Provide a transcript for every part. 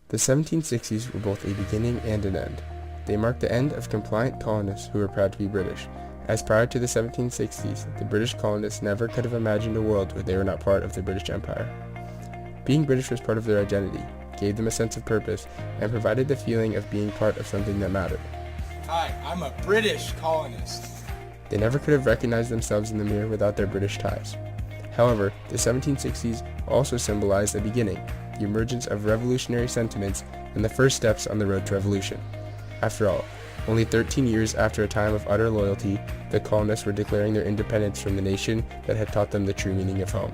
The 1760s were both a beginning and an end. They marked the end of compliant colonists who were proud to be British, as prior to the 1760s, the British colonists never could have imagined a world where they were not part of the British Empire. Being British was part of their identity, gave them a sense of purpose, and provided the feeling of being part of something that mattered. Hi, I'm a British colonist. They never could have recognized themselves in the mirror without their British ties. However, the 1760s also symbolized a beginning, the emergence of revolutionary sentiments, and the first steps on the road to revolution. After all, only 13 years after a time of utter loyalty, the colonists were declaring their independence from the nation that had taught them the true meaning of home.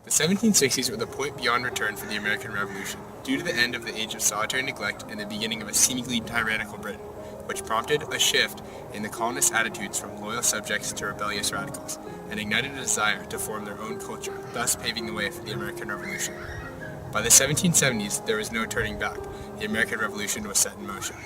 The 1760s were the point beyond return for the American Revolution, due to the end of the age of solitary neglect and the beginning of a seemingly tyrannical Britain, which prompted a shift in the colonists' attitudes from loyal subjects to rebellious radicals, and ignited a desire to form their own culture, thus paving the way for the American Revolution. By the 1770s, there was no turning back. The American Revolution was set in motion.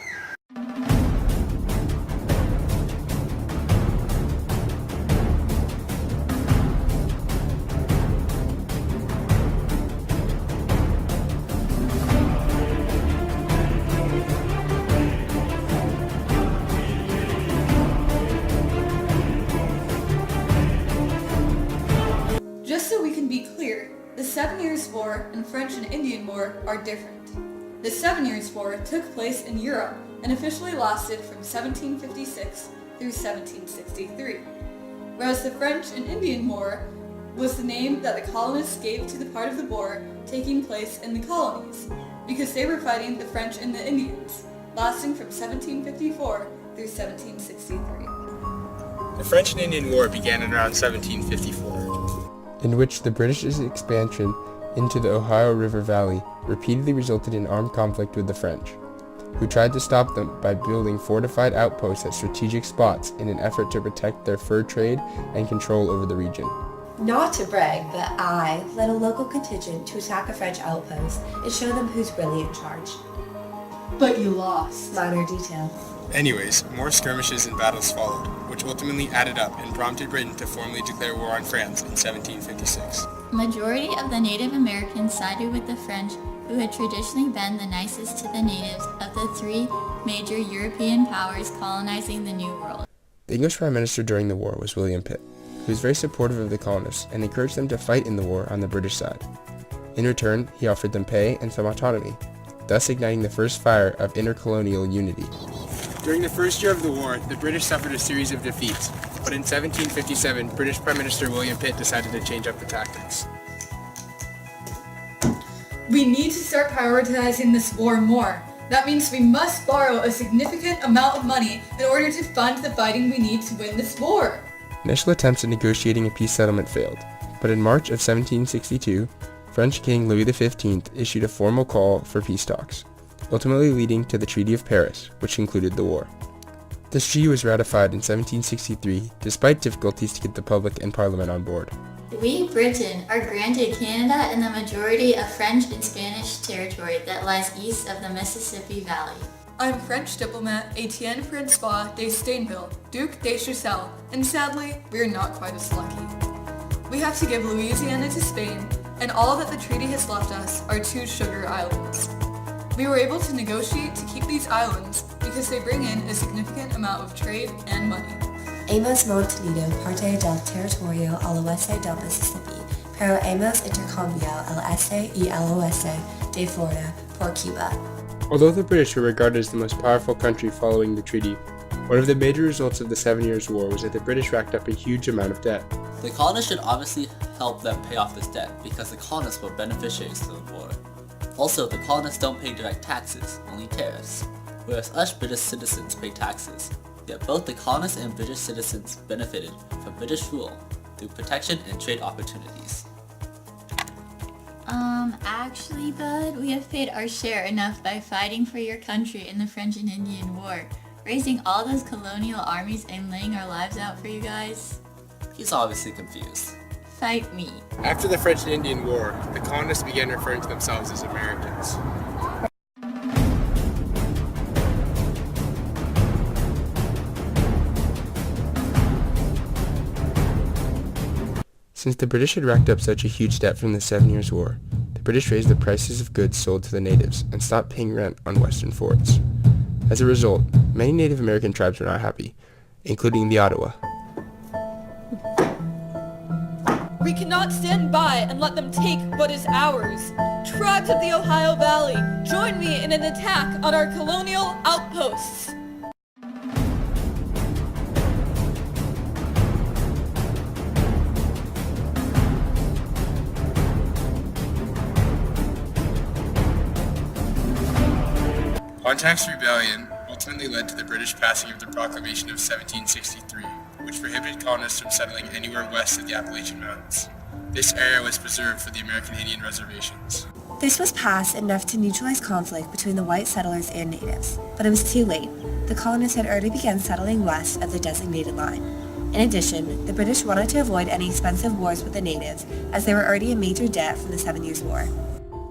Just so we can be clear, the 7 Years' War and French and Indian War are different. The 7 Years' War took place in Europe and officially lasted from 1756 through 1763, whereas the French and Indian War was the name that the colonists gave to the part of the war taking place in the colonies, because they were fighting the French and the Indians, lasting from 1754 through 1763. The French and Indian War began in around 1754. In which the British's expansion into the Ohio River Valley repeatedly resulted in armed conflict with the French, who tried to stop them by building fortified outposts at strategic spots in an effort to protect their fur trade and control over the region. Not to brag, but I led a local contingent to attack a French outpost and show them who's really in charge. But you lost. Minor detail. Anyways, more skirmishes and battles followed, which ultimately added up and prompted Britain to formally declare war on France in 1756. Majority of the Native Americans sided with the French, who had traditionally been the nicest to the natives of the three major European powers colonizing the New World. The English Prime Minister during the war was William Pitt, who was very supportive of the colonists and encouraged them to fight in the war on the British side. In return, he offered them pay and some autonomy, thus igniting the first fire of intercolonial unity. During the first year of the war, the British suffered a series of defeats, but in 1757, British Prime Minister William Pitt decided to change up the tactics. We need to start prioritizing this war more. That means we must borrow a significant amount of money in order to fund the fighting we need to win this war. Initial attempts at negotiating a peace settlement failed, but in March of 1762, French King Louis XV issued a formal call for peace talks, ultimately leading to the Treaty of Paris, which concluded the war. This treaty was ratified in 1763, despite difficulties to get the public and Parliament on board. We, Britain, are granted Canada and the majority of French and Spanish territory that lies east of the Mississippi Valley. I'm French diplomat Etienne Francois de Stainville, Duc de Choiseul, and sadly, we are not quite as lucky. We have to give Louisiana to Spain, and all that the treaty has left us are 2 sugar islands. We were able to negotiate to keep these islands because they bring in a significant amount of trade and money. Hemos mantenido parte del territorio al oeste del Mississippi, pero hemos intercambiado el este y el oeste de Florida por Cuba. Although the British were regarded as the most powerful country following the treaty, one of the major results of the 7 Years' War was that the British racked up a huge amount of debt. The colonists should obviously help them pay off this debt because the colonists were beneficiaries to the war. Also, the colonists don't pay direct taxes, only tariffs, whereas us British citizens pay taxes. Yet both the colonists and British citizens benefited from British rule through protection and trade opportunities. Actually, bud, we have paid our share enough by fighting for your country in the French and Indian War, raising all those colonial armies and laying our lives out for you guys. He's obviously confused. Fight me. After the French and Indian War, the colonists began referring to themselves as Americans. Since the British had racked up such a huge debt from the 7 Years' War, the British raised the prices of goods sold to the natives and stopped paying rent on western forts. As a result, many Native American tribes were not happy, including the Ottawa. We cannot stand by and let them take what is ours. Tribes of the Ohio Valley, join me in an attack on our colonial outposts. Pontiac's rebellion ultimately led to the British passing of the Proclamation of 1763, which prohibited colonists from settling anywhere west of the Appalachian Mountains. This area was preserved for the American Indian reservations. This was passed enough to neutralize conflict between the white settlers and natives, but it was too late. The colonists had already begun settling west of the designated line. In addition, the British wanted to avoid any expensive wars with the natives, as they were already in major debt from the 7 Years' War.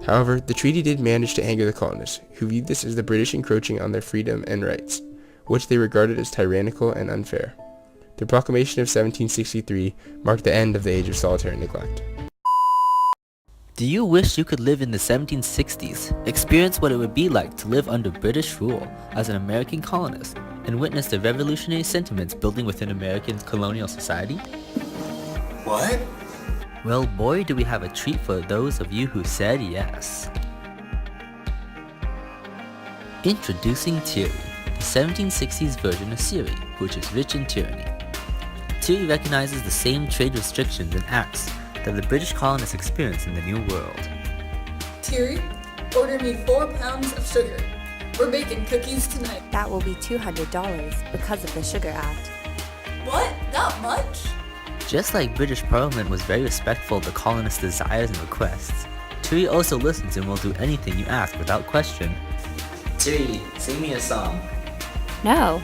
However, the treaty did manage to anger the colonists, who viewed this as the British encroaching on their freedom and rights, which they regarded as tyrannical and unfair. The Proclamation of 1763 marked the end of the Age of Solitary Neglect. Do you wish you could live in the 1760s, experience what it would be like to live under British rule as an American colonist, and witness the revolutionary sentiments building within American colonial society? What? Well, boy, do we have a treat for those of you who said yes. Introducing Tyranny, the 1760s version of Syria, which is rich in tyranny. Tyranny recognizes the same trade restrictions and acts that the British colonists experienced in the New World. Thierry, order me 4 pounds of sugar. We're baking cookies tonight. That will be $200 because of the Sugar Act. What? That much? Just like British Parliament was very respectful of the colonists' desires and requests, Tyranny also listens and will do anything you ask without question. Tyranny, sing me a song. No.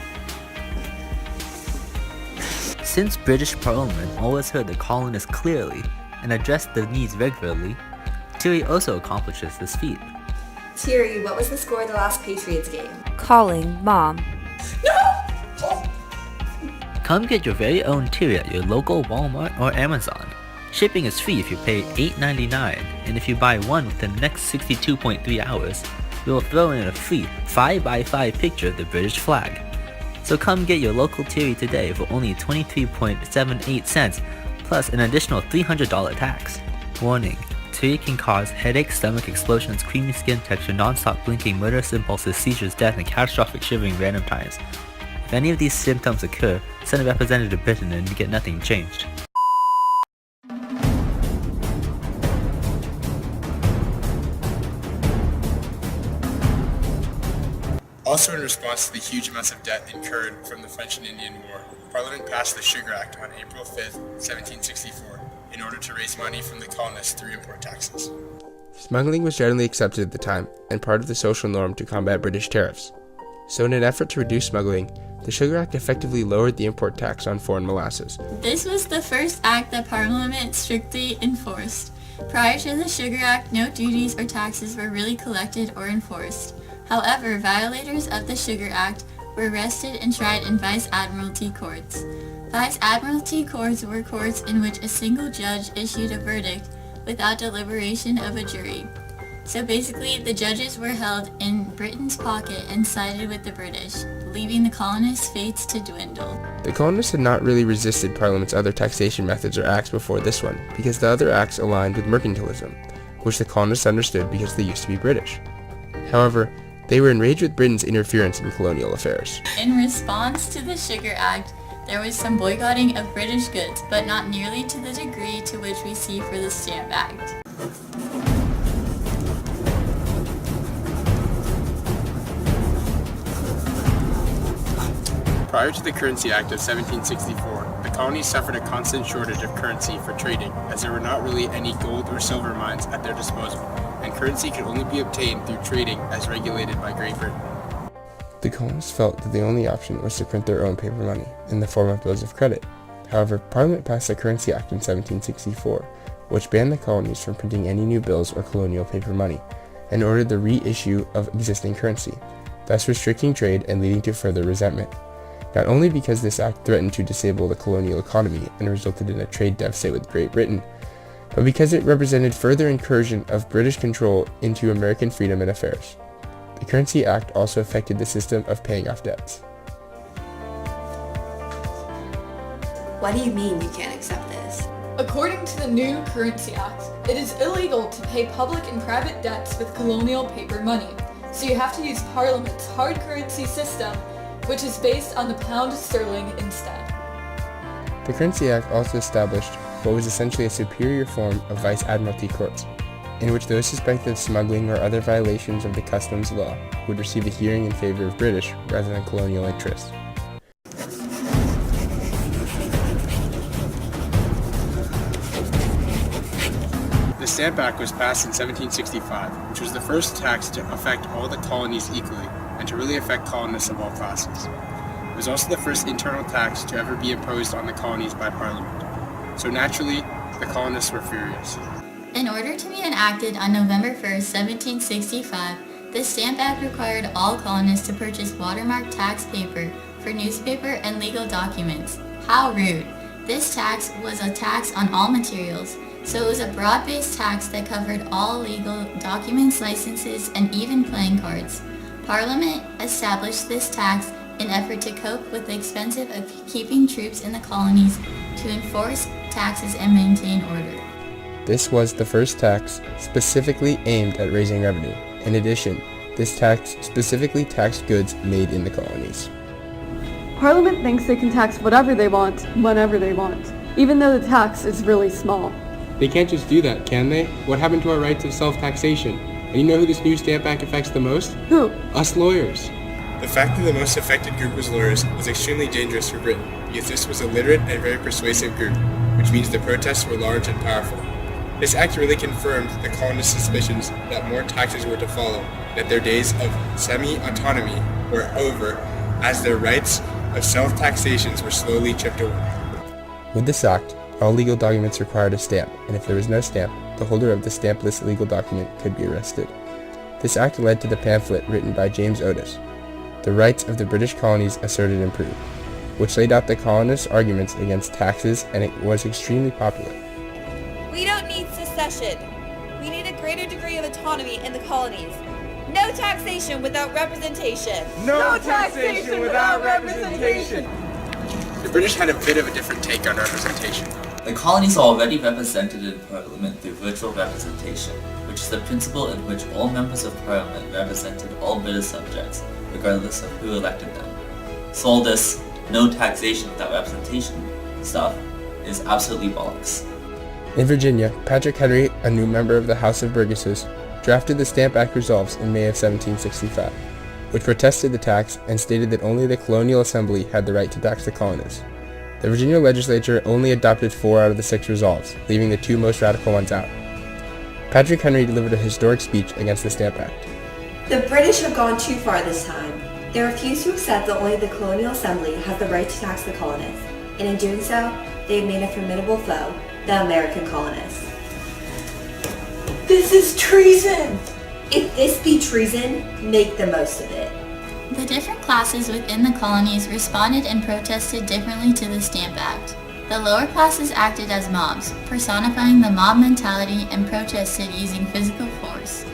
Since British Parliament always heard the colonists clearly and addressed their needs regularly, Tyranny also accomplishes this feat. Thierry, what was the score of the last Patriots game? Calling Mom. Come get your very own Tyranny at your local Walmart or Amazon. Shipping is free if you pay $8.99, and if you buy one within the next 62.3 hours, we will throw in a free 5x5 picture of the British flag. So come get your local Tyranny today for only 23.78 cents, plus an additional $300 tax. Warning, Tyranny can cause headaches, stomach explosions, creamy skin texture, non-stop blinking, murderous impulses, seizures, death, and catastrophic shivering at random times. If any of these symptoms occur, send a representative to Britain and you get nothing changed. Also in response to the huge amounts of debt incurred from the French and Indian War, Parliament passed the Sugar Act on April 5, 1764, in order to raise money from the colonists through import taxes. Smuggling was generally accepted at the time, and part of the social norm to combat British tariffs. So in an effort to reduce smuggling, the Sugar Act effectively lowered the import tax on foreign molasses. This was the first act that Parliament strictly enforced. Prior to the Sugar Act, no duties or taxes were really collected or enforced. However, violators of the Sugar Act were arrested and tried in Vice Admiralty courts. Vice Admiralty courts were courts in which a single judge issued a verdict without deliberation of a jury. So basically, the judges were held in Britain's pocket and sided with the British, leaving the colonists' fates to dwindle. The colonists had not really resisted Parliament's other taxation methods or acts before this one, because the other acts aligned with mercantilism, which the colonists understood because they used to be British. However, they were enraged with Britain's interference in colonial affairs. In response to the Sugar Act, there was some boycotting of British goods, but not nearly to the degree to which we see for the Stamp Act. Prior to the Currency Act of 1764, the colonies suffered a constant shortage of currency for trading, as there were not really any gold or silver mines at their disposal, and currency could only be obtained through trading as regulated by Great Britain. The colonists felt that the only option was to print their own paper money in the form of bills of credit. However, Parliament passed the Currency Act in 1764, which banned the colonies from printing any new bills or colonial paper money, and ordered the reissue of existing currency, thus restricting trade and leading to further resentment. not only because this act threatened to disable the colonial economy and resulted in a trade deficit with Great Britain, but because it represented further incursion of British control into American freedom and affairs. The Currency Act also affected the system of paying off debts. What do you mean you can't accept this? According to the new Currency Act, it is illegal to pay public and private debts with colonial paper money, so you have to use Parliament's hard currency system, which is based on the pound sterling instead. The Currency Act also established what was essentially a superior form of Vice Admiralty courts, in which those suspected of smuggling or other violations of the customs law would receive a hearing in favor of British rather than colonial interests. The Stamp Act was passed in 1765, which was the first tax to affect all the colonies equally and to really affect colonists of all classes. It was also the first internal tax to ever be imposed on the colonies by Parliament. So naturally, the colonists were furious. In order to be enacted on November 1st, 1765, the Stamp Act required all colonists to purchase watermarked tax paper for newspaper and legal documents. How rude! This tax was a tax on all materials, so it was a broad-based tax that covered all legal documents, licenses, and even playing cards. Parliament established this tax in effort to cope with the expense of keeping troops in the colonies, to enforce taxes and maintain order. This was the first tax specifically aimed at raising revenue. In addition, this tax specifically taxed goods made in the colonies. Parliament thinks they can tax whatever they want, whenever they want, even though the tax is really small. They can't just do that, can they? What happened to our rights of self-taxation? And you know who this new Stamp Act affects the most? Who? Us lawyers. The fact that the most affected group was lawyers was extremely dangerous for Britain, because this was a literate and very persuasive group, which means the protests were large and powerful. This act really confirmed the colonists' suspicions that more taxes were to follow, that their days of semi-autonomy were over, as their rights of self-taxations were slowly chipped away. With this act, all legal documents required a stamp, and if there was no stamp, the holder of the stampless legal document could be arrested. This act led to the pamphlet written by James Otis, The Rights of the British Colonies Asserted and Proved, which laid out the colonists' arguments against taxes, and it was extremely popular. We don't need secession. We need a greater degree of autonomy in the colonies. No taxation without representation. No taxation without representation. The British had a bit of a different take on representation. The colonies are already represented in Parliament through virtual representation, which is the principle in which all members of Parliament represented all British subjects, regardless of who elected them. So all this no taxation without representation stuff is absolutely bollocks. In Virginia, Patrick Henry, a new member of the House of Burgesses, drafted the Stamp Act Resolves in May of 1765, which protested the tax and stated that only the Colonial Assembly had the right to tax the colonists. The Virginia legislature only adopted 4 out of the 6 resolves, leaving the 2 most radical ones out. Patrick Henry delivered a historic speech against the Stamp Act. The British have gone too far this time. They refuse to accept that only the Colonial Assembly has the right to tax the colonists, and in doing so, they have made a formidable foe, the American colonists. This is treason! If this be treason, make the most of it. The different classes within the colonies responded and protested differently to the Stamp Act. The lower classes acted as mobs, personifying the mob mentality, and protested using physical force.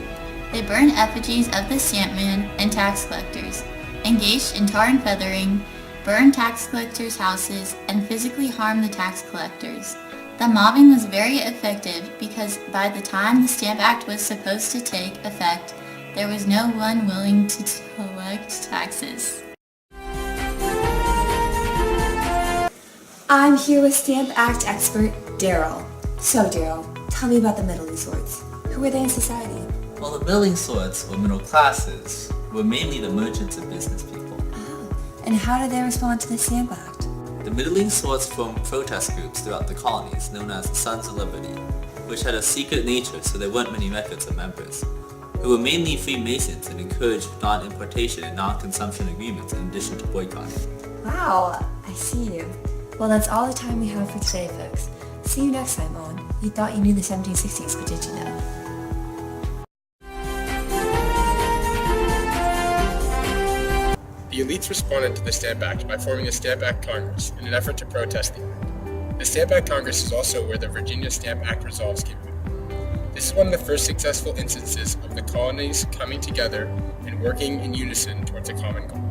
They burned effigies of the stampman and tax collectors, engaged in tar and feathering, burned tax collectors' houses, and physically harmed the tax collectors. The mobbing was very effective because by the time the Stamp Act was supposed to take effect, there was no one willing to collect taxes. I'm here with Stamp Act expert Daryl. So Daryl, tell me about the middling sorts. Who were they in society? While the middling sorts were middle classes, were mainly the merchants and business people. Oh, and how did they respond to the Stamp Act? The middling sorts formed protest groups throughout the colonies known as the Sons of Liberty, which had a secret nature so there weren't many records of members, who were mainly Freemasons and encouraged non-importation and non-consumption agreements in addition to boycotting. Wow, I see you. Well, that's all the time we have for today, folks. See you next time on You Thought You Knew the 1760s, but did you know? The elites responded to the Stamp Act by forming the Stamp Act Congress in an effort to protest the act. The Stamp Act Congress is also where the Virginia Stamp Act resolves came about. This is one of the first successful instances of the colonies coming together and working in unison towards a common goal.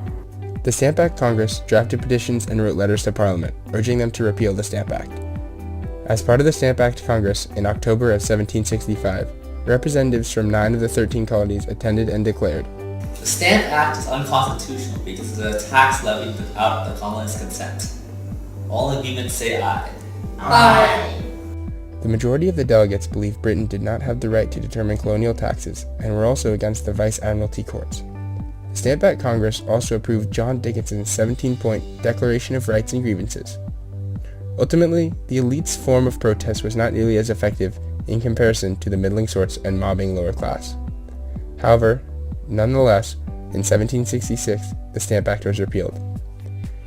The Stamp Act Congress drafted petitions and wrote letters to Parliament, urging them to repeal the Stamp Act. As part of the Stamp Act Congress in October of 1765, representatives from 9 of the 13 colonies attended and declared, The Stamp Act is unconstitutional because it is a tax levied without the colonists' consent. All agreements say aye. Aye. The majority of the delegates believed Britain did not have the right to determine colonial taxes and were also against the Vice Admiralty Courts. The Stamp Act Congress also approved John Dickinson's 17-point Declaration of Rights and Grievances. Ultimately, the elite's form of protest was not nearly as effective in comparison to the middling sorts and mobbing lower class. However, nonetheless, in 1766, the Stamp Act was repealed.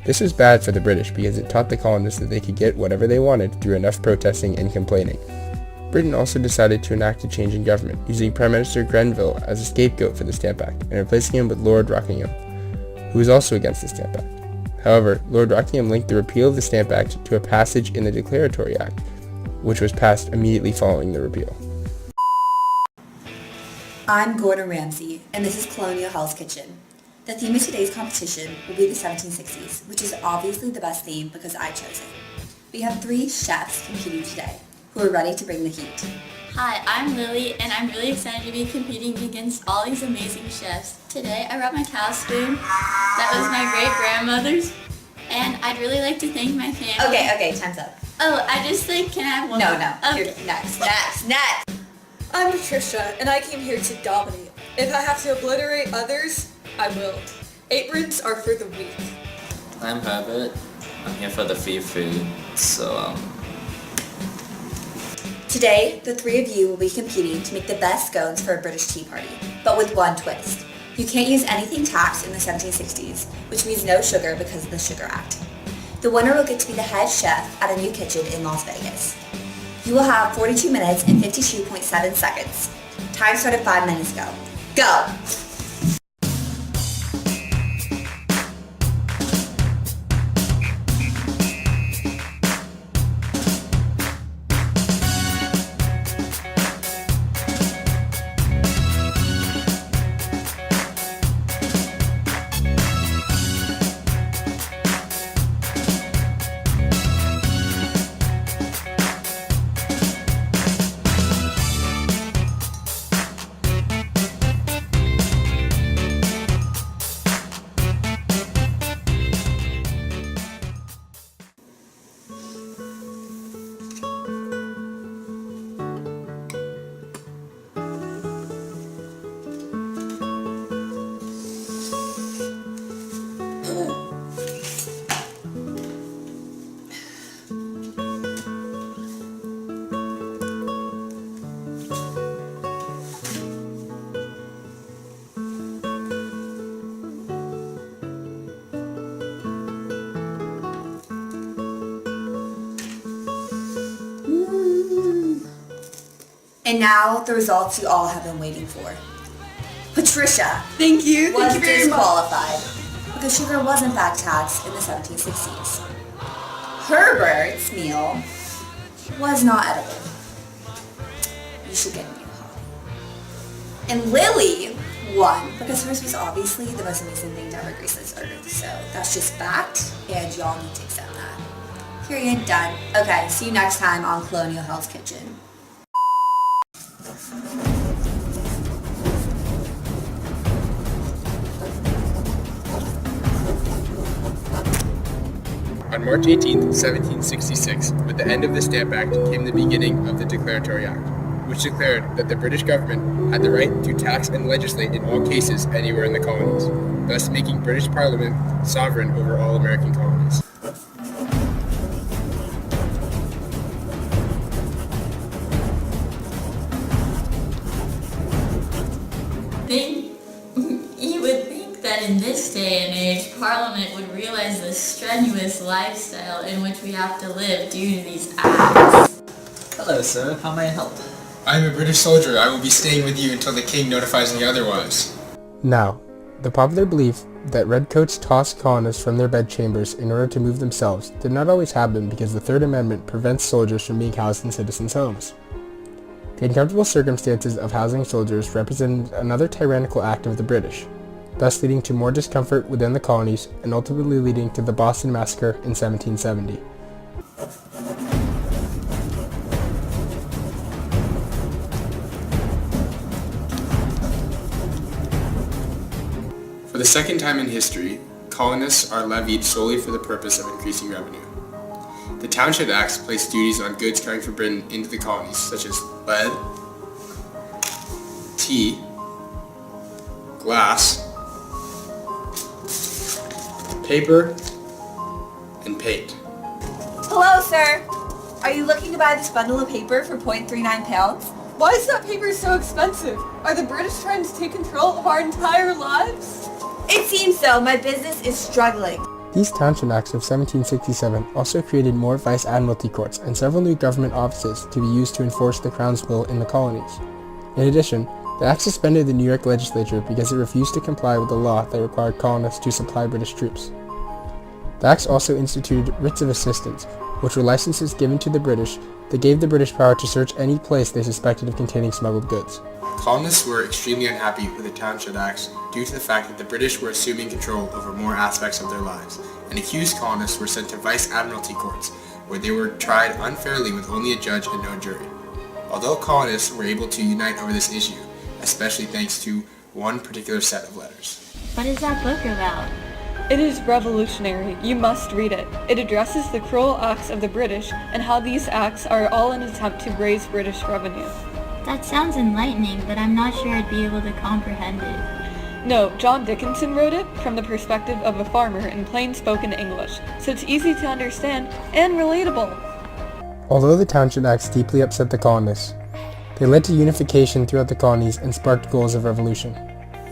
This was bad for the British because it taught the colonists that they could get whatever they wanted through enough protesting and complaining. Britain also decided to enact a change in government, using Prime Minister Grenville as a scapegoat for the Stamp Act and replacing him with Lord Rockingham, who was also against the Stamp Act. However, Lord Rockingham linked the repeal of the Stamp Act to a passage in the Declaratory Act, which was passed immediately following the repeal. I'm Gordon Ramsay, and this is Colonial Hell's Kitchen. The theme of today's competition will be the 1760s, which is obviously the best theme because I chose it. We have 3 chefs competing today, who are ready to bring the heat. Hi, I'm Lily, and I'm really excited to be competing against all these amazing chefs. Today, I brought my cow spoon. That was my great-grandmother's, and I'd really like to thank my family. Okay, time's up. Oh, I just think, can I have one No, more? You're Okay. next. I'm Patricia, and I came here to dominate. If I have to obliterate others, I will. Aprons are for the weak. I'm Herbert. I'm here for the free food, so Today, the 3 of you will be competing to make the best scones for a British tea party, but with one twist. You can't use anything taxed in the 1760s, which means no sugar because of the Sugar Act. The winner will get to be the head chef at a new kitchen in Las Vegas. You will have 42 minutes and 52.7 seconds. Time started 5 minutes ago. Go! And now, the results you all have been waiting for. Patricia Thank you. was Thank you very much. disqualified because sugar was in fact taxed in the 1760s. Herbert's meal was not edible. You should get a new hobby. And Lily won because hers was obviously the most amazing thing to ever grace this earth. So that's just fact, and y'all need to accept that. Period, done. Okay, see you next time on Colonial Hell's Kitchen. On March 18, 1766, with the end of the Stamp Act came the beginning of the Declaratory Act, which declared that the British government had the right to tax and legislate in all cases anywhere in the colonies, thus making British Parliament sovereign over all American colonies. You would think that in this day and age, Parliament would realize the strenuous lifestyle in which we have to live due to these acts. hello, sir. How may I help? I am a British soldier. I will be staying with you until the king notifies me otherwise. Now, The popular belief that redcoats tossed colonists from their bedchambers in order to move themselves did not always happen because the Third Amendment prevents soldiers from being housed in citizens' homes. The uncomfortable circumstances of housing soldiers represented another tyrannical act of the British, thus leading to more discomfort within the colonies and ultimately leading to the Boston Massacre in 1770. For the second time in history, colonists are levied solely for the purpose of increasing revenue. The Township Acts placed duties on goods coming from Britain into the colonies, such as lead, tea, glass, paper, and paint. Hello, sir. Are you looking to buy this bundle of paper for 0.39 pounds? Why is that paper so expensive? Are the British trying to take control of our entire lives? It seems so. My business is struggling. These Township Acts of 1767 also created more vice admiralty courts and several new government offices to be used to enforce the Crown's will in the colonies. In addition, the Act suspended the New York legislature because it refused to comply with the law that required colonists to supply British troops. The Acts also instituted writs of assistance, which were licenses given to the British that gave the British power to search any place they suspected of containing smuggled goods. Colonists were extremely unhappy with the Township Acts due to the fact that the British were assuming control over more aspects of their lives, and accused colonists were sent to vice admiralty courts, where they were tried unfairly with only a judge and no jury. Although colonists were able to unite over this issue, especially thanks to one particular set of letters. What is that book about? It is revolutionary. You must read it. It addresses the cruel acts of the British and how these acts are all an attempt to raise British revenue. That sounds enlightening, but I'm not sure I'd be able to comprehend it. No, John Dickinson wrote it from the perspective of a farmer in plain-spoken English, so it's easy to understand and relatable. Although the Township Acts deeply upset the colonists, they led to unification throughout the colonies and sparked goals of revolution.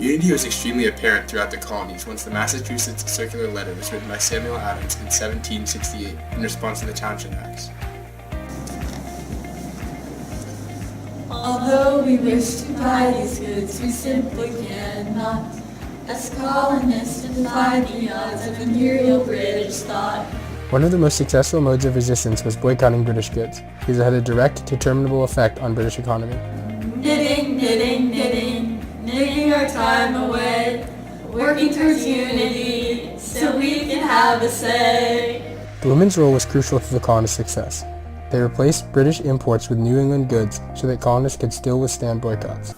Unity was extremely apparent throughout the colonies once the Massachusetts Circular Letter was written by Samuel Adams in 1768 in response to the Township Acts. Although we wish to buy these goods, we simply cannot. As colonists defy the odds of imperial British thought. One of the most successful modes of resistance was boycotting British goods, because it had a direct, determinable effect on British economy. Knitting, knitting, knitting, knitting our time away, working towards unity, so we can have a say. The women's role was crucial to the colonists' success. They replaced British imports with New England goods so that colonists could still withstand boycotts.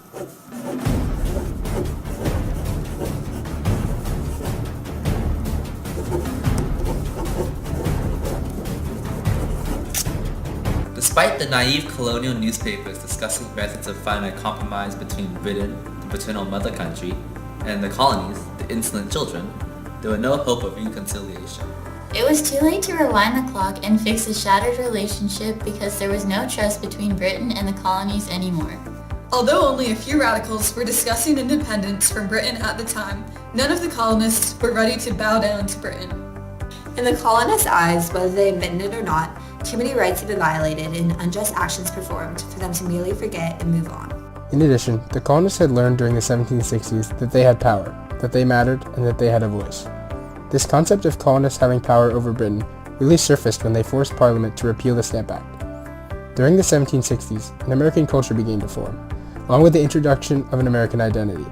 Despite the naive colonial newspapers discussing methods of finding a compromise between Britain, the paternal mother country, and the colonies, the insolent children, there was no hope of reconciliation. It was too late to rewind the clock and fix the shattered relationship because there was no trust between Britain and the colonies anymore. Although only a few radicals were discussing independence from Britain at the time, none of the colonists were ready to bow down to Britain. In the colonists' eyes, whether they admitted it or not, too many rights had been violated and unjust actions performed for them to merely forget and move on. In addition, the colonists had learned during the 1760s that they had power, that they mattered, and that they had a voice. This concept of colonists having power over Britain really surfaced when they forced Parliament to repeal the Stamp Act. During the 1760s, an American culture began to form, along with the introduction of an American identity.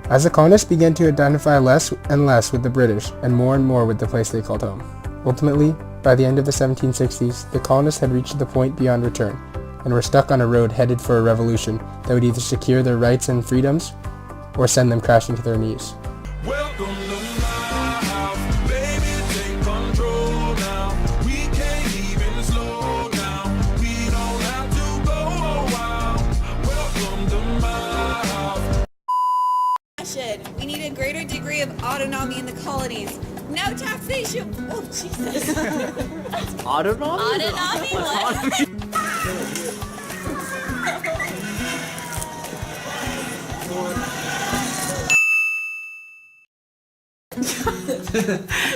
As the colonists began to identify less and less with the British and more with the place they called home. Ultimately, by the end of the 1760s, the colonists had reached the point beyond return and were stuck on a road headed for a revolution that would either secure their rights and freedoms or send them crashing to their knees. Welcome to my house, baby, take control now. We can't even slow down. We don't have to go a while. Welcome to my house. We need a greater degree of autonomy in the colonies. No taxation. Oh, Jesus. Autonomy? Autonomy? What?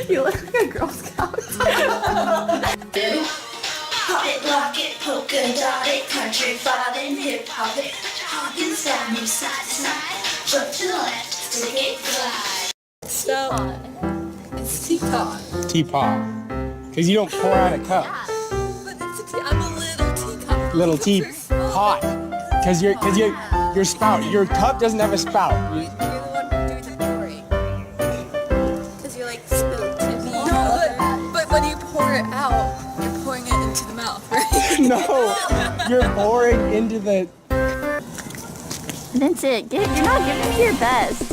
You look like a Girl Scout. Pop it, lock it, polka dot it, country filing, hip hop it, hop and slam you side to side, jump to the left, So, it's teapot. Teapot. Because you don't pour out a cup. But it's I'm a little teacup. Little teapot. Because your spout, your cup doesn't have a spout. You're the one doing the pouring. Because you're like spilled to me. No, but when you pour it out, you're pouring it into the mouth, right? No, you're pouring into the... Vincent, you're not giving me your best.